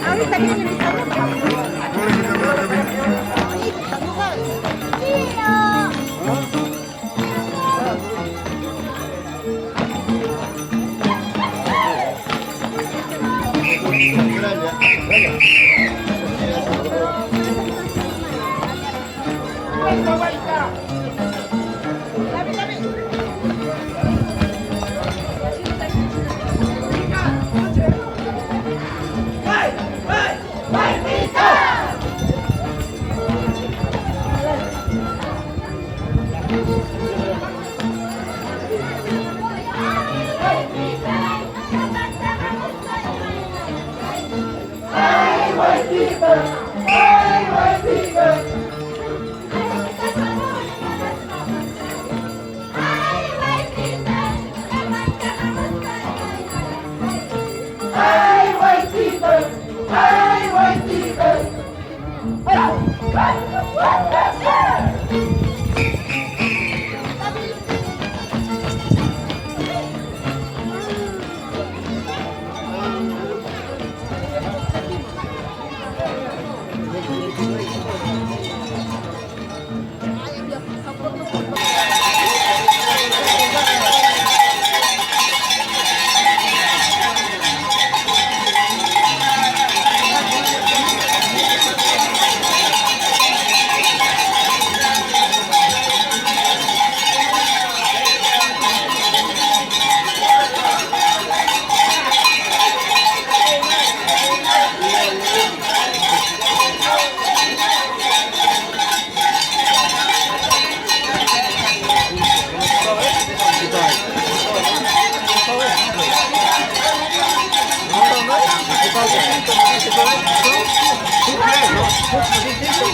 Ahorita viene mi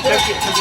Gracias.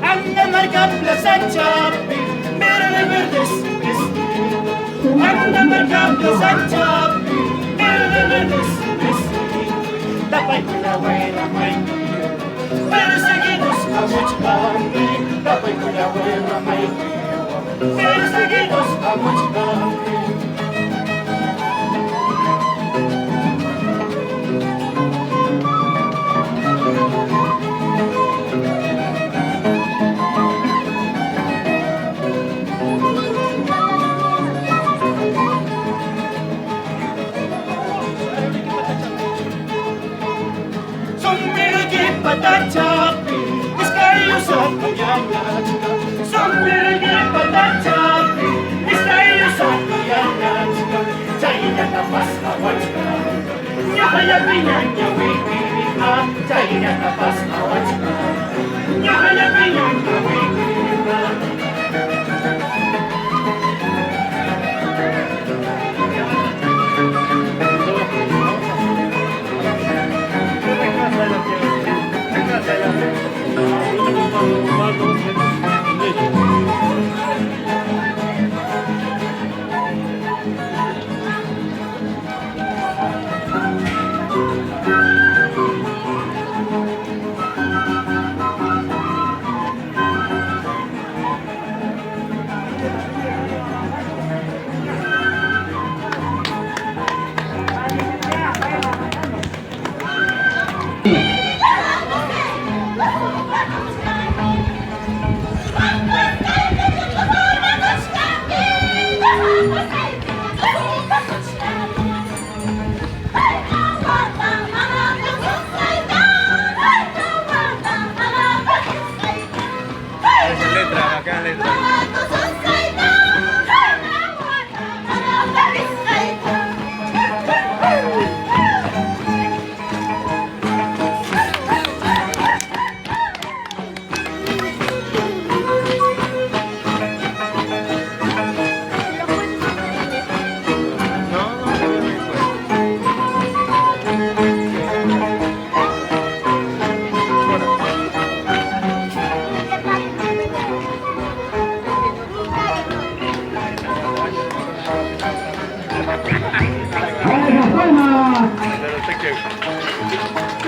Anda marcando Plaza Chapi, verde verdes vestido. Anda marcando Plaza Chapi, verde verdes vestido. Tapay con la buena mañana, pero seguimos a Mochicampi. Tapay con la buena mañana, pero seguimos a Mochicampi. Patachapi, Vizcaínos a Coyanachica. Sombrero de Patachapi, Vizcaínos a Coyanachica. Chayina tapas awachka, Nyahaya piñaña wikiriha. Chayina tapas awachka, Nyahaya piñaña wikiriha.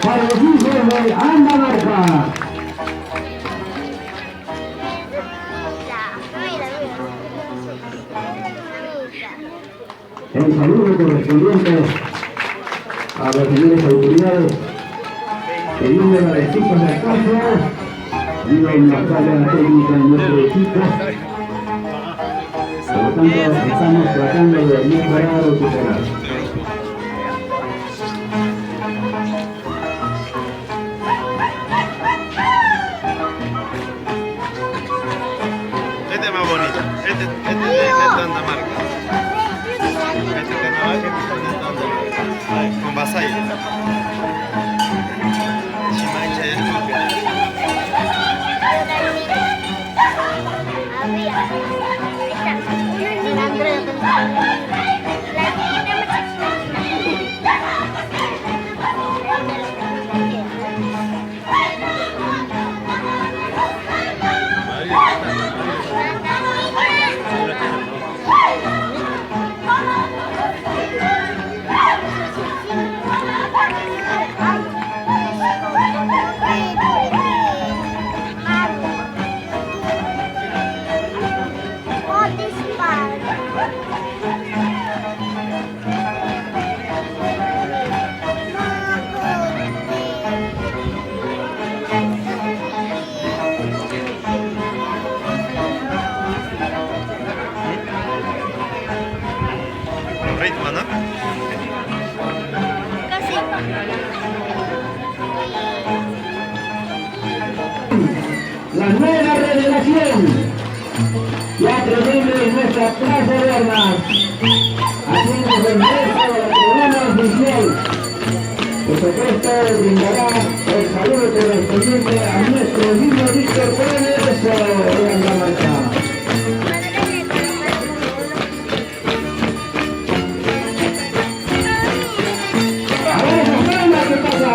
Para los hijos de Andamarca. El saludo correspondiente a las señores autoridades que vienen a las chicas de casa, viven la sala técnica de nuestro equipo. Por lo tanto, estamos tratando de mejorar o superar. Este es más bonito, este es de Andamarca. Este carnaval que está de Andamarca. Con Basaya. Chimancha y el Chuque. Ritmo, ¿no? La nueva revelación, la tremenda en nuestra plaza de armas, haciendo el resto de la tribuna oficial. Por supuesto, brindará el saludo correspondiente a nuestro niño Víctor Pérez de Andamarca. A ver, Fernanda, ¿qué pasa?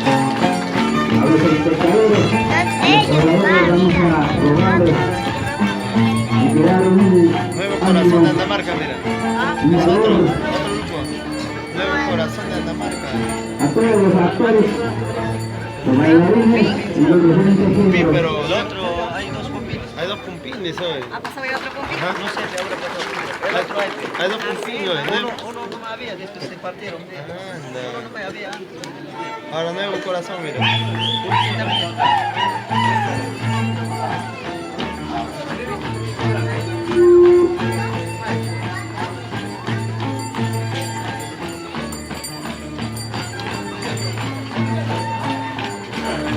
A los espectadores, vamos a robarles y crear un Nuevo corazón de Andamarca, mira. innovador Otro lujo. Nuevo corazón de Andamarca. a todos los actores, los bailarines y los diferentes Pumpín, géneros. pero el otro hay dos pumpines. Hay dos pumpines hoy. ¿Ha pasado ya otro pumpín? Ajá. No sé, te habrá pasado. El otro Hay dos pumpines hoy, ¿no? uno no me había, después se partieron. Anda. Uno no me había. Ahora nuevo corazón, mira. Pumpín también está.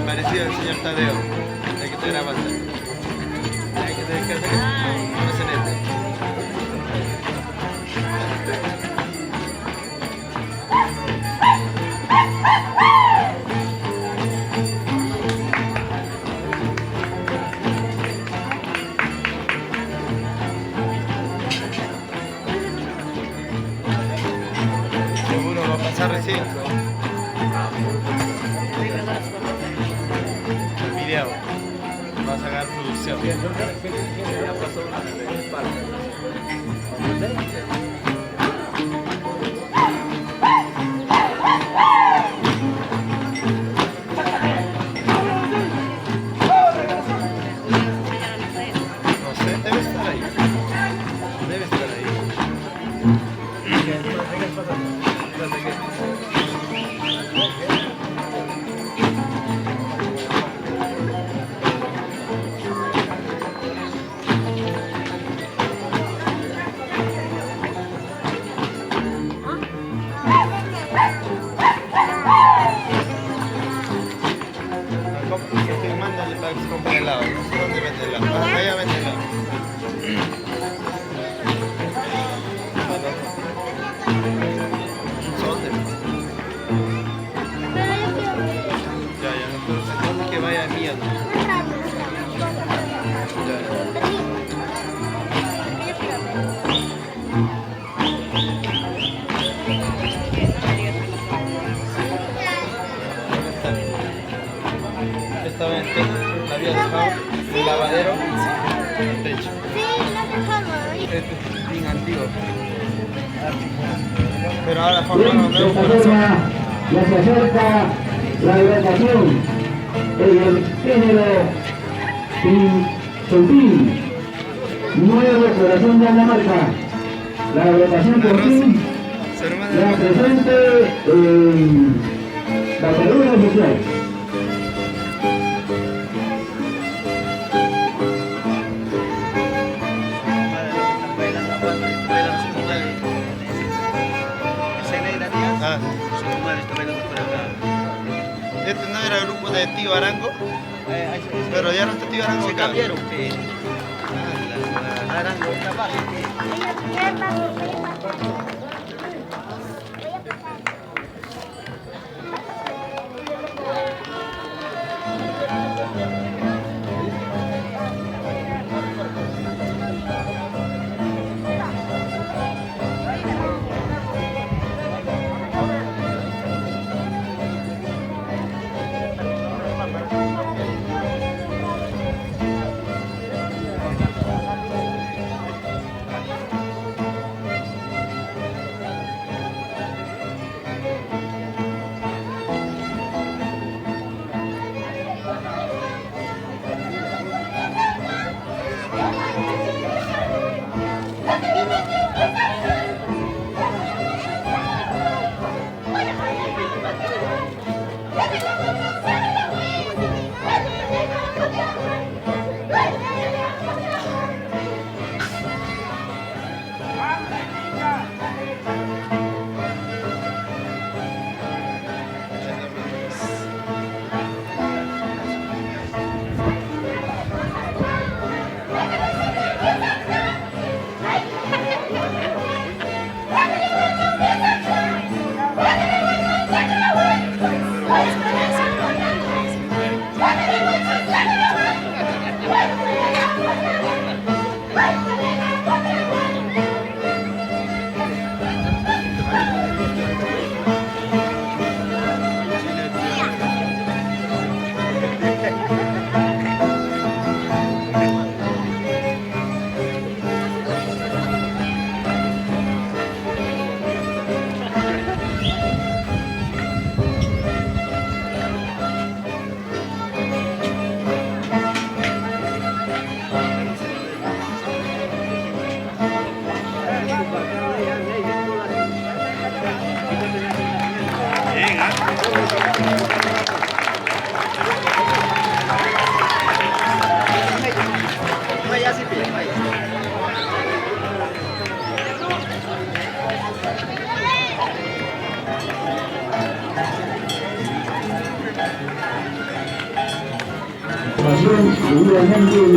Parecido al señor Tadeo. Hay que tener avance. Hay que tener que hacer un escenete. Seguro va a pasar recién. El video. Va a sacar producción. No sé, debe estar ahí. Debe estar ahí. Mándale para que se compre helado. No sé dónde vende helado. Ah, allá vende helado. ¿Dónde? Ya, ya. Entonces, que vaya mía, ¿no? Ya, ya. Estaba en el techo, la había dejado en el lavadero, en el techo. Este es bien antiguo. Pero ahora Bien, formaron un de nuevo esta corazón. forma ya se acerca la hidratación en el género Pinchontín, nuevo corazón de Andamarca. La agrupación por fin Su hermana la de presente en la tribuna oficial. Ah, este no era el grupo de Tío Arango, pero ya no está Tío Arango Se acá. cambiaron. Arango está abajo.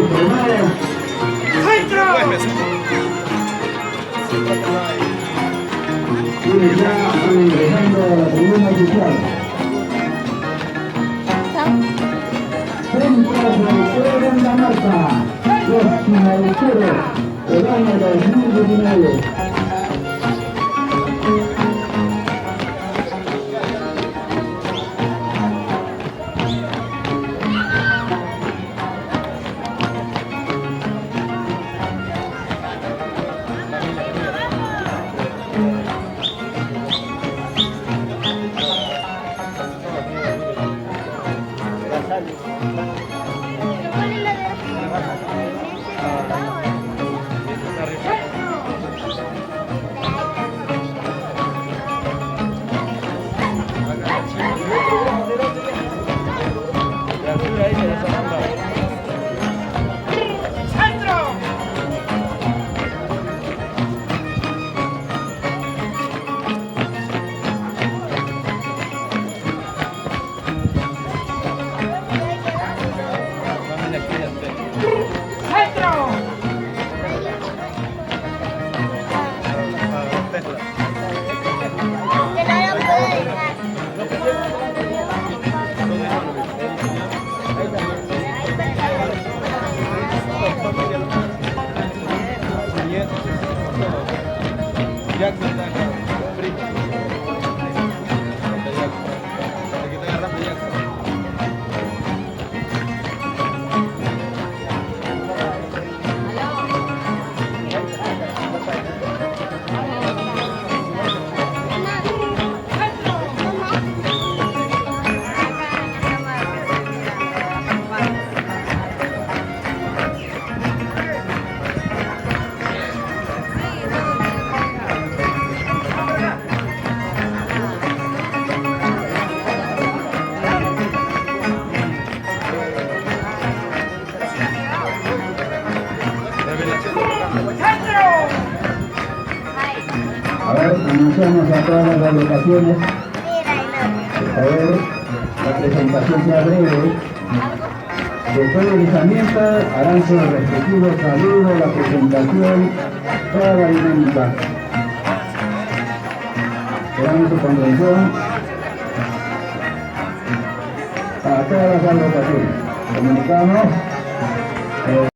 primero. ¡Centro! Y ya están ingresando a la tribuna oficial. Centro Productor en la marca. Los finaliceros del año 2019. ¡Centro! ¡Centro! A ver, anunciamos a todas las agrupaciones. Por favor, la presentación sea breve. Después del izamiento harán su respectivo saludo, la presentación, toda la dinámica. Esperamos su comprensión para todas las agrupaciones. Comunicamos.